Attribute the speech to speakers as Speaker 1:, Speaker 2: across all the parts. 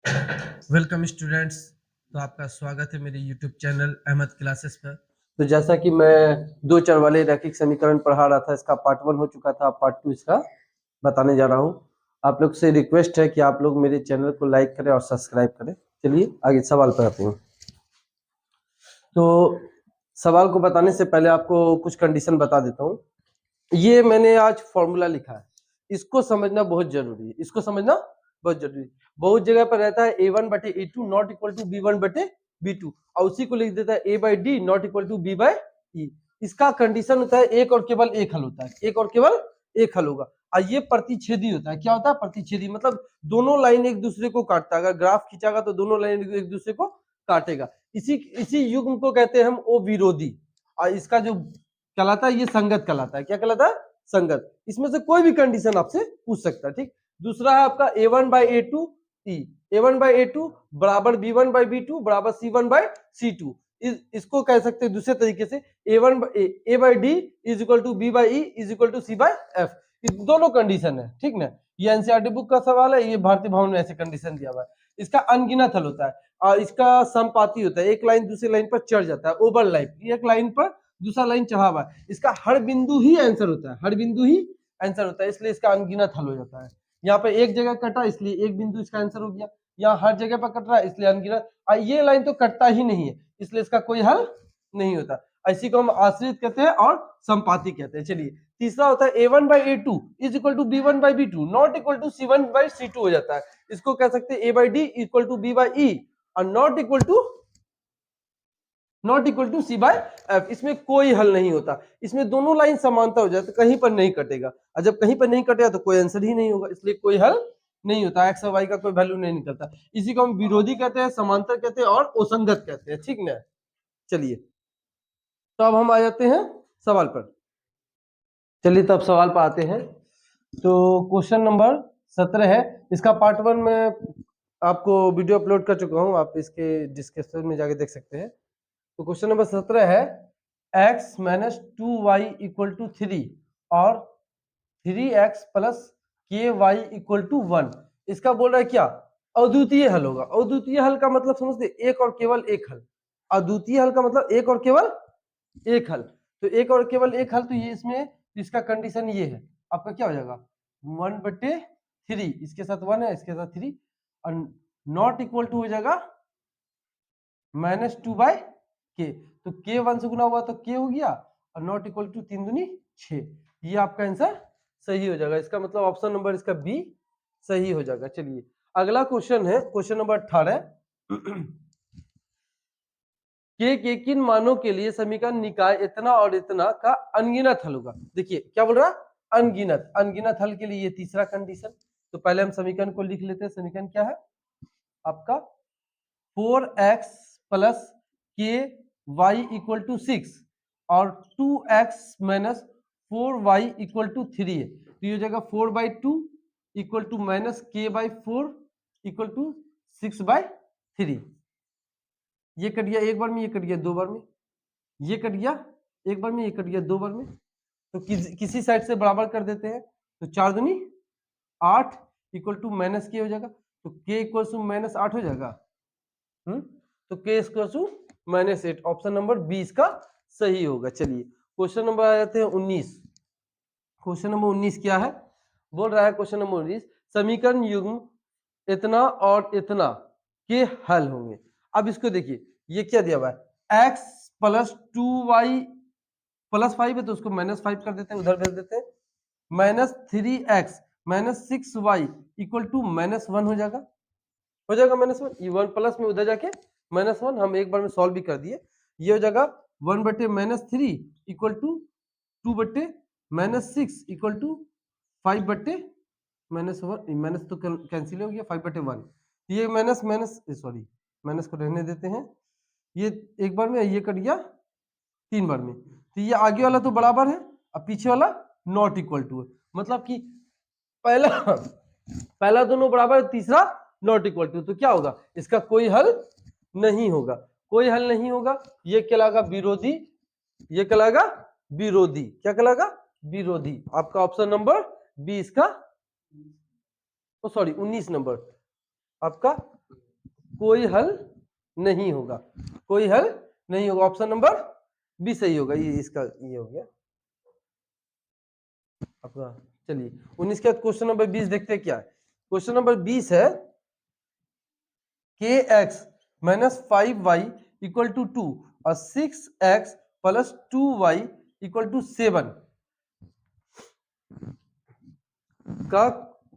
Speaker 1: Welcome students. तो आपका स्वागत है मेरे यूट्यूब चैनल अहमद क्लासेस पर। तो जैसा कि मैं दो चर वाले रैखिक समीकरण पढ़ा रहा था, इसका पार्ट 1 हो चुका था, पार्ट 2 इसका बताने जा रहा हूँ। आप लोग से रिक्वेस्ट है कि आप लोग मेरे चैनल को लाइक करें और सब्सक्राइब करें। चलिए आगे सवाल पर आते हैं। तो सवाल को बताने से पहले आपको कुछ कंडीशन बता देता हूँ। ये मैंने आज फॉर्मूला लिखा है, इसको समझना बहुत जरूरी है, इसको समझना बहुत जरूरी है। बहुत जगह पर रहता है a1 बटे a2 not equal to b1 बटे b2, और उसी को लिख देता है a by d not equal to b by e. इसका कंडीशन होता है एक और केवल एक हल होता है, एक और केवल एक हल होगा। और ये प्रतिच्छेदी होता है। क्या होता है? प्रतिच्छेदी मतलब दोनों लाइन एक दूसरे को काटता है। अगर ग्राफ खींचागा तो दोनों लाइन एक दूसरे को काटेगा। इसी युग्म को कहते हैं हम ओ विरोधी। और इसका जो कहलाता है, ये संगत कहलाता है। क्या कहलाता है? संगत। इसमें से कोई भी कंडीशन आपसे पूछ सकता है। ठीक। दूसरा है आपका a1 by a2 E, a1 by a2 बराबर b1 बाई b2 बराबर c1 बाई c2। इसको कह सकते हैं दूसरे तरीके से a1 a by D is equal to b by E is equal to c by F. दोनों कंडीशन है। ठीक ना। ये एनसीईआरटी बुक का सवाल है, ये भारतीय भवन में ऐसे कंडीशन दिया हुआ है। इसका अनगिनत हल होता है और इसका समपाती होता है। एक लाइन दूसरी लाइन पर चढ़ जाता है, ओवरलैप। एक लाइन पर दूसरा लाइन चढ़ा हुआ है, इसका हर बिंदु ही आंसर होता है, हर बिंदु ही आंसर होता है, इसलिए इसका अनगिनत हल हो जाता है। यहाँ पे एक जगह कटा इसलिए एक बिंदु इसका आंसर हो गया, यहाँ हर जगह पर कट रहा है इसलिए अनगिनत। ये लाइन तो कटता ही नहीं है, इसलिए इसका कोई हल नहीं होता। इसी को हम आश्रित कहते हैं और संपाती कहते हैं। चलिए तीसरा होता है a1 by a2 is equal to b1 by b2 not equal to c1 by c2 हो जाता है। इसको कह सकते हैं a by D equal to b by E और not equal to C by F. इसमें कोई हल नहीं होता, इसमें दोनों लाइन समांतर हो जाए तो कहीं पर नहीं कटेगा, और जब कहीं पर नहीं कटेगा तो कोई आंसर ही नहीं होगा, इसलिए कोई हल नहीं होता। एक्स और वाई का कोई वैल्यू नहीं निकलता। इसी को हम विरोधी कहते हैं, समांतर कहते हैं और असंगत कहते हैं। ठीक ना। चलिए तो अब हम आ जाते हैं सवाल पर। चलिए तब सवाल पर आते हैं। तो क्वेश्चन नंबर 17 है। इसका पार्ट 1 में आपको वीडियो अपलोड कर चुका हूं, आप इसके डिस्क्रिप्शन में जाके देख सकते हैं। तो क्वेश्चन नंबर 17 है x minus 2y equal to 3 और 3x प्लस के वाई इक्वल टू 1। इसका बोल रहा है क्या? अद्वितीय हल होगा। अद्वितीय हल का मतलब समझते, एक और केवल एक हल। अद्वितीय हल का मतलब एक और केवल एक हल। तो एक और केवल एक हल, तो ये इसमें इसका कंडीशन ये है, आपका क्या हो जाएगा 1/3, इसके साथ 1 है इसके साथ 3, और नॉट इक्वल टू हो जाएगा -2 बाय के। तो के 1 से गुना हुआ तो के हो गया, और नॉट इक्वल टू 3 दूनी 6। ये आपका आंसर सही हो जाएगा। इसका मतलब ऑप्शन नंबर इसका बी सही हो जाएगा। चलिए अगला क्वेश्चन है क्वेश्चन नंबर 18। के किन मानों के लिए समीकरण निकाय इतना और इतना का अनगिनत हल होगा। देखिए क्या बोल रहा, अनगिनत। अनगिनत हल के लिए ये तीसरा कंडीशन। तो पहले हम समीकरण को लिख लेते हैं। समीकरण क्या है आपका 4x प्लस के वाई इक्वल टू 6 और 2x minus 4y equal to 3 है। तो ये हो जाएगा 4/2 इक्वल टू माइनस के बाई 4 इक्वल टू 6/3। ये कट गया एक बार में, ये कट गया दो बार में, ये कट गया एक बार में, ये कट गया दो बार में। तो किसी साइड से बराबर कर देते हैं। तो 4 दूनी 8 इक्वल टू माइनस के हो जाएगा। तो के इक्वल टू -8 हो जाएगा। तो के इक्वल टू -8। ऑप्शन नंबर 20 का सही होगा। चलिए क्वेश्चन नंबर आ जाते हैं 19। क्वेश्चन नंबर 19 क्या है? बोल रहा है क्वेश्चन नंबर 19 समीकरण युग्म इतना और इतना के हल होंगे। अब इसको देखिए, ये क्या दिया हुआ है x प्लस 2y प्लस 5 है तो उसको -5 कर देते हैं, उधर भेज देते हैं। -3x minus 6y equal to -1 हो जाएगा, हो जाएगा -1। ये 1 प्लस में उधर जाके -1 हम एक बार में सॉल्व भी कर दिए। ये हो जाएगा 1/-3 equal to 2/-6 equal to 5/-1। Minus तो कैंसिल हो गया, 5/1। ये माइनस माइनस सॉरी माइनस को रहने देते हैं। ये एक बार में, ये कट गया 3 बार में। तो ये आगे वाला तो बराबर है और पीछे वाला नॉट इक्वल टू है। मतलब कि पहला दोनों बराबर, तीसरा नॉट इक्वल टू। तो क्या होगा? इसका कोई हल नहीं होगा, कोई हल नहीं होगा। ये कहलाएगा विरोधी, ये कहलाएगा विरोधी। क्या कहलाएगा? विरोधी। आपका ऑप्शन नंबर 20 का, सॉरी 19 नंबर आपका कोई हल नहीं होगा, कोई हल नहीं होगा। ऑप्शन नंबर बी सही होगा। ये इसका ये हो गया आपका। चलिए 19 के बाद क्वेश्चन नंबर 20 देखते हैं क्या है। क्वेश्चन नंबर 20 है के x minus 5y equal to 2 और 6x plus 2y equal to 7 का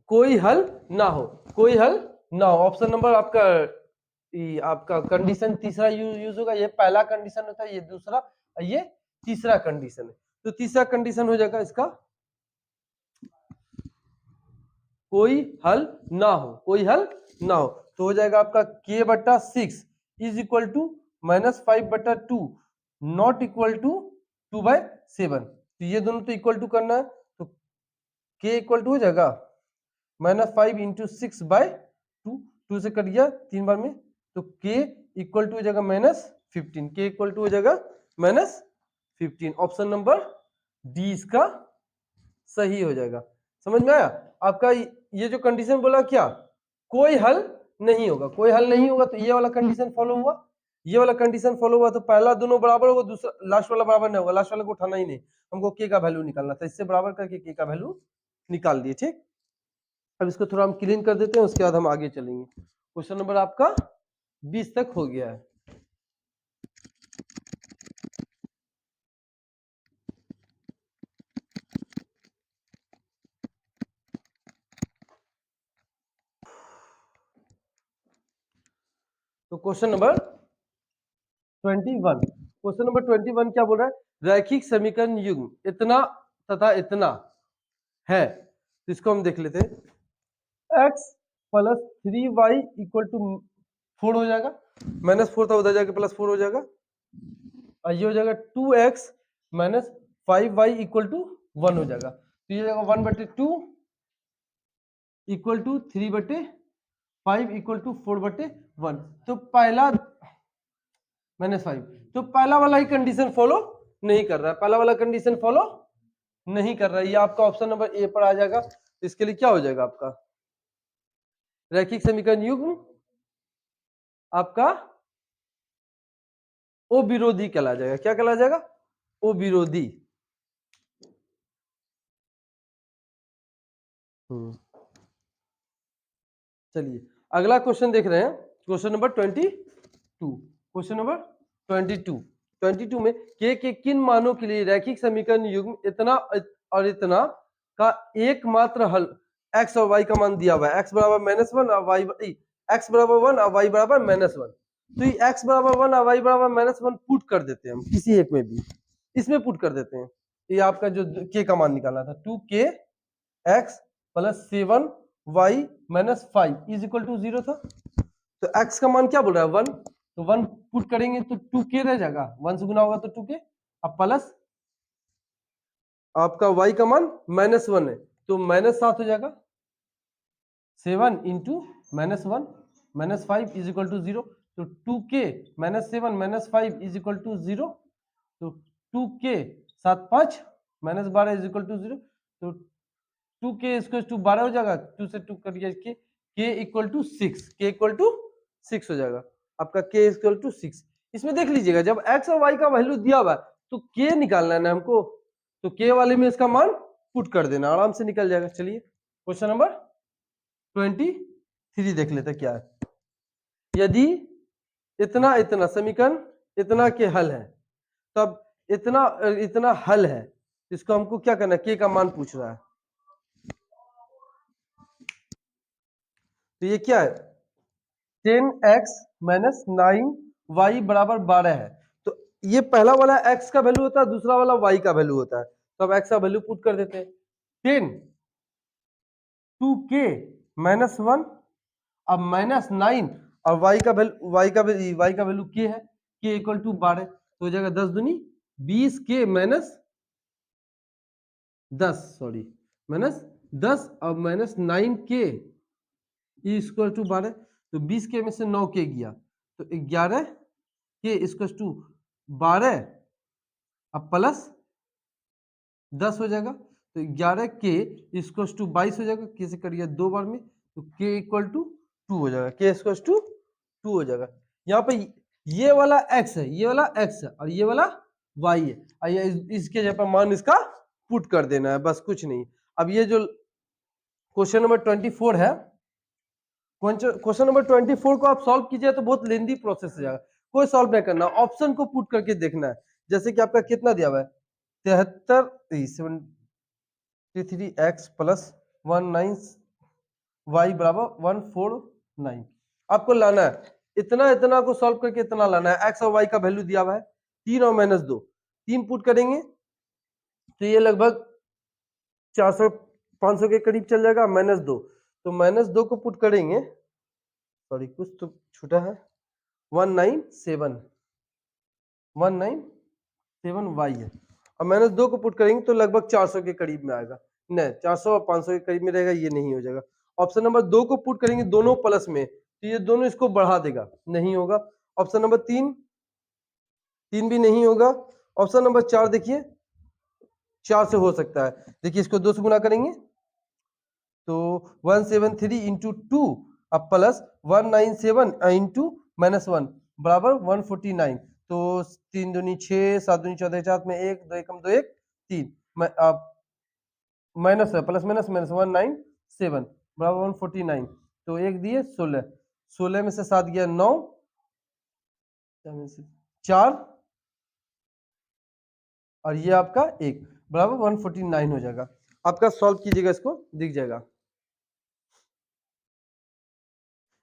Speaker 1: कोई हल ना हो, कोई हल ना हो। ऑप्शन नंबर आपका आपका कंडीशन तीसरा यूज होगा। ये पहला कंडीशन होता है, ये दूसरा, ये तीसरा कंडीशन है। तो तीसरा कंडीशन हो जाएगा इसका कोई हल ना हो, कोई हल ना हो। तो हो जाएगा आपका k बटा 6 इज इक्वल टू माइनस 5 बटा 2 नॉट इक्वल टू 2/7। तो ये दोनों तो इक्वल टू करना है, तो k इक्वल टू हो जाएगा माइनस 5 इंटू 6/2, 2 से कट गया 3 बार में, तो k इक्वल टू हो जाएगा -15। k इक्वल टू हो जाएगा -15। ऑप्शन नंबर डी इसका सही हो जाएगा। समझ में आया आपका? ये जो कंडीशन बोला क्या, कोई हल नहीं होगा, कोई हल नहीं होगा, तो ये वाला कंडीशन फॉलो हुआ, ये वाला कंडीशन फॉलो हुआ, तो पहला दोनों बराबर होगा, दूसरा लास्ट वाला बराबर नहीं होगा। लास्ट वाले को उठाना ही नहीं, हमको के का वैल्यू निकालना था, इससे बराबर करके के का वैल्यू निकाल दिए। ठीक, अब इसको थोड़ा हम क्लीन कर देते हैं, उसके बाद हम आगे चलेंगे। क्वेश्चन नंबर आपका 20 तक हो गया है। तो क्वेश्चन नंबर 21, क्वेश्चन नंबर 21 क्या बोल रहा है, रैखिक समीकरण युग्म इतना तथा इतना है। तो इसको हम देख लेते हैं। x plus 3y equal to 4 हो जाएगा, -4 था उधर जाके +4 हो जाएगा, और ये हो जाएगा 2x minus 5y equal to 1 हो जाएगा। तो ये जाएगा 1/2 इक्वल टू 3/5 इक्वल टू 4/1। तो पहला -5, तो पहला वाला ही कंडीशन फॉलो नहीं कर रहा है, पहला वाला कंडीशन फॉलो नहीं कर रहा है। ये आपका ऑप्शन नंबर ए पर आ जाएगा। इसके लिए क्या हो जाएगा आपका, रैखिक समीकरण युग्म आपका ओ विरोधी कहला जाएगा। क्या कहला जाएगा? ओ विरोधी। चलिए अगला क्वेश्चन देख रहे हैं, क्वेश्चन नंबर 22। क्वेश्चन नंबर 22 में के किन मानों के लिए रैखिक समीकरण युग्म इतना और इतना का एकमात्र हल x और y का मान दिया हुआ है। x बराबर -1 और y x बराबर 1 और y बराबर -1। तो ये x बराबर 1 और y बराबर -1 पुट कर देते हैं हम, किसी एक में भी इसमें पुट कर देते हैं। ये आपका जो k का मान निकालना था, 2k x plus 7y minus 5 is equal to 0 था। तो x का मान क्या बोल रहा है 1, तो 1 पुट करेंगे तो 2k रह जाएगा, 1 से गुना होगा तो 2k, अब प्लस आपका y का मान -1 है, तो -7 हो जाएगा। 7 इंटू -1 -5 इज इक्वल टू 0। तो 2k -7 -5 इज इक्वल टू 0। तो 2k 7 5 -12 इज इक्वल टू 0। तो 2k इक्वल टू 12 हो जाएगा, 2 से 2 कट गया, k equal to 6, k equal to 6 हो जाएगा आपका, k इक्वल टू 6। इसमें देख लीजिएगा जब x और y का वैल्यू दिया हुआ है तो k निकालना है ना हमको, तो k वाले में इसका मान पुट कर देना, आराम से निकल जाएगा। चलिए क्वेश्चन नंबर 23 देख लेते क्या है। यदि इतना इतना समीकरण इतना के हल है, तब इतना इतना हल है, इसको हमको क्या करना है, k का मान पूछ रहा है। तो ये क्या है, 10x माइनस 9y बराबर 12 है। तो ये पहला वाला x का वैल्यू होता है, दूसरा वाला y का वैल्यू होता है, तो अब x का वैल्यू पुट कर देते हैं। 10 2k -1 अब -9 और y का वैल्यू k है, k इक्वल टू 12, तो हो जाएगा 10 दूनी 20k -10 और -9k इक्वल टू 12। तो 20k में से 9k गया, तो 11k इक्वल टू 12 अब प्लस 10 हो जाएगा, तो 11k इक्वल टू 22 हो जाएगा, k से कट गया 2 बार में, तो k इक्वल टू 2 हो जाएगा, k इक्वल टू 2 हो जाएगा। यहाँ पे ये वाला x है, ये वाला x है और ये वाला y है, और ये इसके जगह पर मान इसका पुट कर देना है, बस कुछ नहीं। अब ये जो क्वेश्चन नंबर 24 है, क्वेश्चन नंबर 24 को आप सॉल्व कीजिए तो बहुत लेंदी प्रोसेस हो जाएगा, कोई सॉल्व नहीं करना, ऑप्शन को पुट करके देखना है। जैसे कि आपका कितना दिया हुआ है, 73x प्लस 19 y बराबर 149। आपको लाना है इतना इतना को सॉल्व करके इतना लाना है। x और y का वैल्यू दिया हुआ है 3 और -2, 3 पुट करेंगे तो ये लगभग 400 500 के करीब चल जाएगा, -2 तो -2 को पुट करेंगे, सॉरी कुछ तो छूटा है, 197 y है, और -2 को पुट करेंगे तो लगभग 400 के करीब में आएगा। नहीं, 400 और 500 के करीब में रहेगा, ये नहीं हो जाएगा। ऑप्शन नंबर 2 को पुट करेंगे दोनों प्लस में तो ये दोनों इसको बढ़ा देगा, नहीं होगा। ऑप्शन नंबर 3 भी नहीं होगा। ऑप्शन नंबर 4 देखिए, 4 से हो सकता है, देखिए इसको 2 से गुना करेंगे तो 173 इंटू 2 अब प्लस 197 इंटू -1 बराबर 149, तो 3 दूनी 6, 7 दूनी 14, 4 में 1, 2 एकम 2 1 3, माइनस है, प्लस माइनस माइनस 197 बराबर 149, तो 1 दिए 16, 16 में से 7 गया 9, 4 और ये आपका 1 बराबर 149 हो जाएगा। आपका सॉल्व कीजिएगा, इसको दिख जाएगा,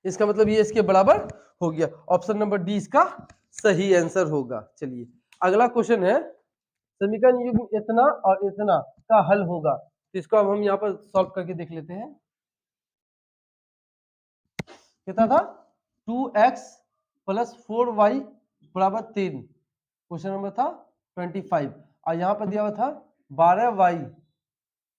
Speaker 1: इसका मतलब ये इसके बराबर हो गया। ऑप्शन नंबर डी इसका सही आंसर होगा। चलिए अगला क्वेश्चन है, समीकरण युग्म इतना और इतना का हल होगा, तो इसको अब हम यहाँ पर सॉल्व करके देख लेते हैं। कितना था, 2x प्लस 4y बराबर 3, क्वेश्चन नंबर था 25, और यहाँ पर दिया हुआ था 12y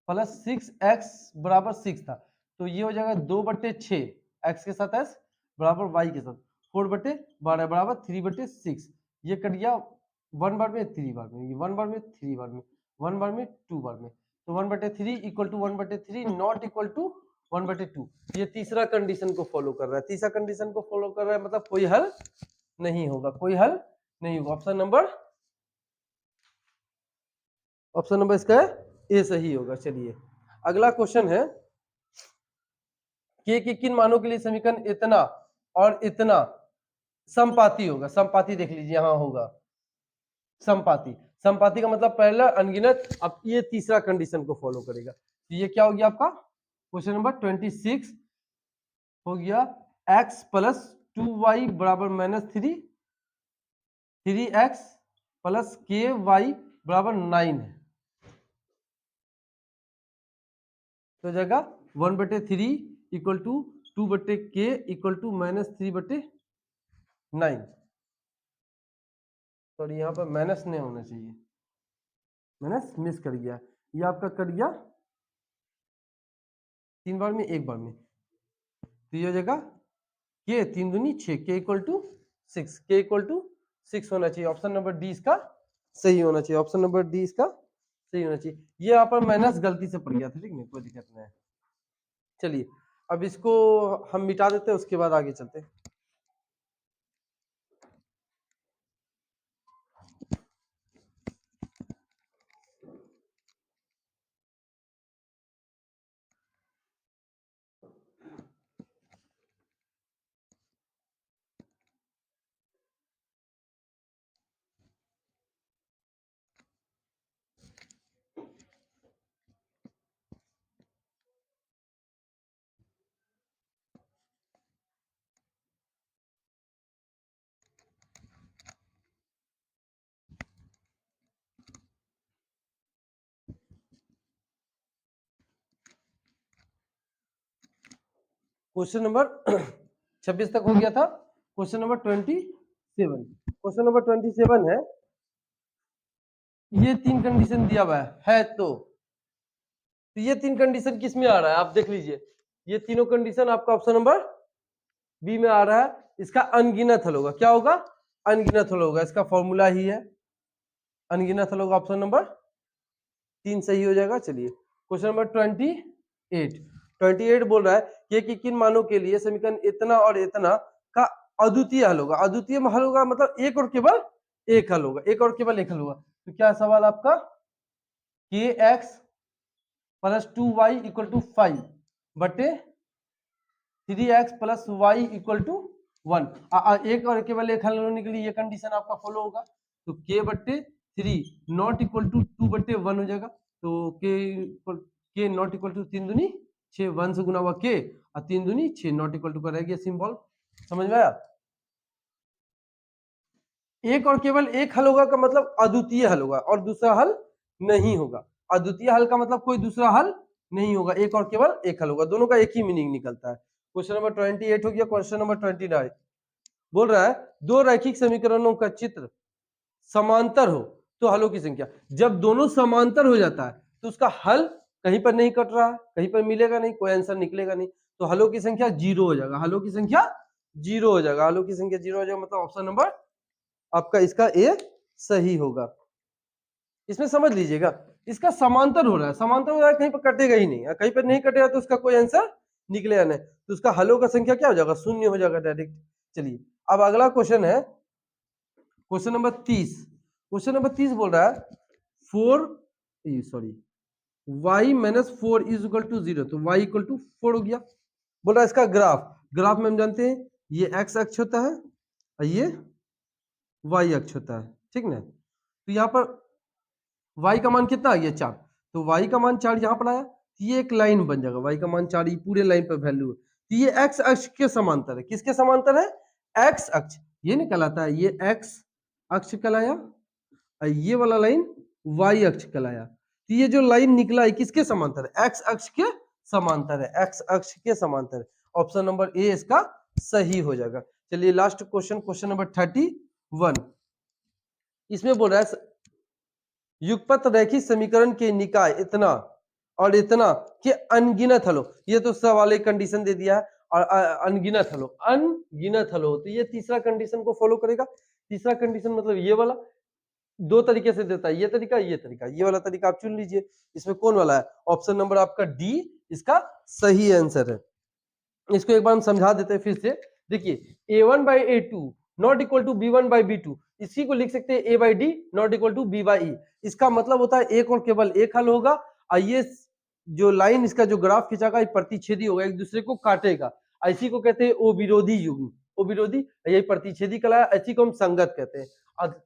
Speaker 1: प्लस 6x बराबर 6 था, तो ये हो जाएगा 2/6, x के साथ s बराबर y के साथ 4/12 बराबर 3/6, ये कट गया 1 बार में 3 बार में, ये 1 बार में 3 बार में, 1 बार में 2 बार में, तो 1/3 equal to 1/3 not equal to 1/2। ये तीसरा कंडीशन को फॉलो कर रहा है, तीसरा कंडीशन को फॉलो कर रहा है, मतलब कोई हल नहीं होगा, कोई हल नहीं होगा। ऑप्शन नंबर इसका है ए सही होगा। चलिए अगला क्वेश्चन है, के किन मानों के लिए समीकरण इतना और इतना समपाती होगा। समपाती देख लीजिए, यहां होगा समपाती, समपाती का मतलब पहला अनगिनत, अब ये तीसरा कंडीशन को फॉलो करेगा, तो ये क्या हो गया आपका क्वेश्चन नंबर 26 हो गया, x प्लस 2y बराबर -3, 3x प्लस ky बराबर 9 है, तो जाएगा 1/3 equal to 2/k equal to -3/9, sorry यहाँ पर माइनस नहीं होना चाहिए, माइनस मिस कर गया, ये आपका कट गया 3 बार में 1 बार में, तो ये हो जाएगा के 3 दूनी 6, के इक्वल टू 6, के इक्वल टू 6 होना चाहिए। ऑप्शन नंबर डी इसका सही होना चाहिए, ऑप्शन नंबर डी इसका सही होना चाहिए। ये यहाँ पर माइनस गलती से पड़ गया था, ठीक है, कोई दिक्कत नहीं है। चलिए अब इसको हम मिटा देते हैं, उसके बाद आगे चलते हैं। क्वेश्चन नंबर 26 तक हो गया था, क्वेश्चन नंबर 27, क्वेश्चन नंबर 27 है, ये 3 कंडीशन दिया हुआ है तो ये 3 कंडीशन किस में आ रहा है आप देख लीजिए, ये तीनों कंडीशन आपका ऑप्शन नंबर बी में आ रहा है, इसका अनगिनत हल होगा। क्या होगा, अनगिनत हल होगा, इसका फॉर्मूला ही है अनगिनत हल होगा, ऑप्शन नंबर 3 सही हो जाएगा। चलिए क्वेश्चन नंबर 28 बोल रहा है कि किन मानों के लिए समीकरण इतना और इतना का अद्वितीय हल होगा। अद्वितीय हल होगा मतलब एक और केवल एक हल होगा, एक और केवल एक हल होगा। तो क्या सवाल आपका, के x plus 2y equal to 5 बटे 3x plus Y equal to 1। एक और केवल एक हल होने के लिए ये कंडीशन आपका फॉलो होगा। तो k बट्टे 3 नॉट इक्वल टू 2 बट्टे 1 हो जाएगा। तो k नॉट इक्वल टू 3 दूनी 6, 1 से गुना हुआ k और 3 दूनी 6 नॉट इक्वल टू का रह गया सिंबल। समझ में आया? एक और केवल एक हल होगा का मतलब अद्वितीय हल होगा और दूसरा हल नहीं होगा। अद्वितीय हल का मतलब कोई दूसरा हल नहीं होगा, एक और केवल एक हल होगा। दोनों का एक ही मीनिंग निकलता है। क्वेश्चन नंबर 28 हो गया। क्वेश्चन नंबर 29 बोल रहा है दो रैखिक समीकरणों का चित्र समांतर हो तो हलों की संख्या। जब दोनों समांतर हो जाता है तो उसका हल कहीं पर नहीं कट रहा है, कहीं पर मिलेगा नहीं, कोई आंसर निकलेगा नहीं, तो हलों की संख्या 0 हो जाएगा। हलों की संख्या 0 हो जाएगा। हलों की संख्या 0 हो जाएगा मतलब ऑप्शन नंबर आपका इसका ए सही होगा। इसमें समझ लीजिएगा, इसका समांतर हो रहा है, समांतर हो रहा है, कहीं पर कटेगा ही नहीं, कहीं पर नहीं कटेगा तो उसका कोई आंसर निकलेगा नहीं, तो उसका हलों का संख्या क्या हो जाएगा, 0 हो जाएगा डायरेक्ट। चलिए अब अगला क्वेश्चन है क्वेश्चन नंबर 30। क्वेश्चन नंबर 30 बोल रहा है 4 y minus 4 is equal to 0, तो y इक्वल टू 4 हो गया। बोल रहा है इसका ग्राफ में हम जानते हैं ये x अक्ष होता है और ये y अक्ष होता है, ठीक ना। तो यहाँ पर y का मान कितना आ गया 4, तो y का मान 4 यहाँ पर आया, ये एक लाइन बन जाएगा, y का मान 4 ये पूरे लाइन पर वैल्यू है। तो ये x अक्ष के समांतर है। किसके समांतर है? x अक्ष। ये नहीं कहलाता है, ये x अक्ष कहलाया और ये वाला लाइन y अक्ष कहलाया। तो ये जो लाइन निकला है किसके समांतर है? x अक्ष के समांतर है, x अक्ष के समांतर है। ऑप्शन नंबर ए इसका सही हो जाएगा। चलिए लास्ट क्वेश्चन, क्वेश्चन नंबर 31। इसमें बोल रहा है युगपत रैखिक समीकरण के निकाय इतना और इतना के अनगिनत हलो। ये तो सवाल एक कंडीशन दे दिया है और अनगिनत हलो, अनगिनत हलो, तो ये तीसरा कंडीशन को फॉलो करेगा। तीसरा कंडीशन मतलब ये वाला दो तरीके से देता है, ये तरीका ये तरीका, ये वाला तरीका आप चुन लीजिए। इसमें कौन वाला है? ऑप्शन नंबर आपका डी इसका सही आंसर है। इसको एक बार हम समझा देते हैं फिर से। देखिए a1/a2 not equal to b1/b2, इसी को लिख सकते हैं a/d not equal to b/e। इसका मतलब होता है एक और केवल एक हल होगा और ये जो लाइन इसका जो ग्राफ खींचागा ये प्रतिच्छेदी होगा, एक दूसरे को काटेगा। इसी को कहते हैं ओ विरोधी युग्म, ओ विरोधी, यही प्रतिच्छेदी कहलाया, इसी को हम संगत कहते हैं। और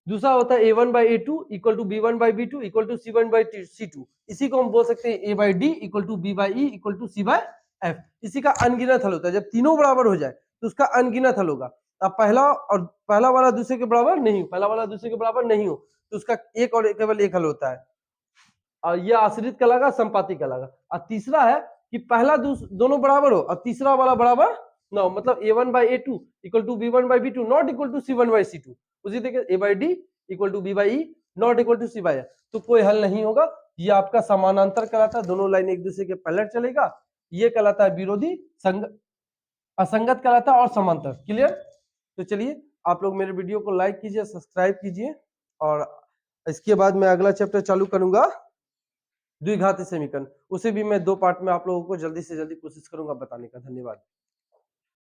Speaker 1: दूसरा होता है a1/a2 equal to b1/b2 equal to c1/c2, इसी को हम बोल सकते हैं a/d equal to b/e equal to c/f। इसी का अनगिनत हल होता है। जब तीनों बराबर हो जाए तो उसका अनगिनत हल होगा। अब पहला वाला दूसरे के बराबर नहीं हो, पहला वाला दूसरे के बराबर नहीं हो तो उसका एक और केवल एक हल होता है और यह आश्रित कहलाएगा, संपाती कहलाएगा। और तीसरा है कि पहला दोनों बराबर हो और तीसरा वाला बराबर ना हो, मतलब a1/a2 equal to b1/b2 not equal to c1/c2। उसी तरीके a/d equal to b/e not equal to c/f, तो कोई हल नहीं होगा। ये आपका समानांतर कहलाता है, दोनों लाइन एक दूसरे के पैरेलल चलेगा। ये कहलाता है विरोधी, असंगत कहलाता है और समांतर। क्लियर? तो चलिए आप लोग मेरे वीडियो को लाइक कीजिए, सब्सक्राइब कीजिए और इसके बाद मैं अगला चैप्टर चालू करूंगा द्विघाती समीकरण, उसे भी मैं 2 पार्ट में आप लोगों को जल्दी से जल्दी कोशिश करूंगा बताने का। धन्यवाद।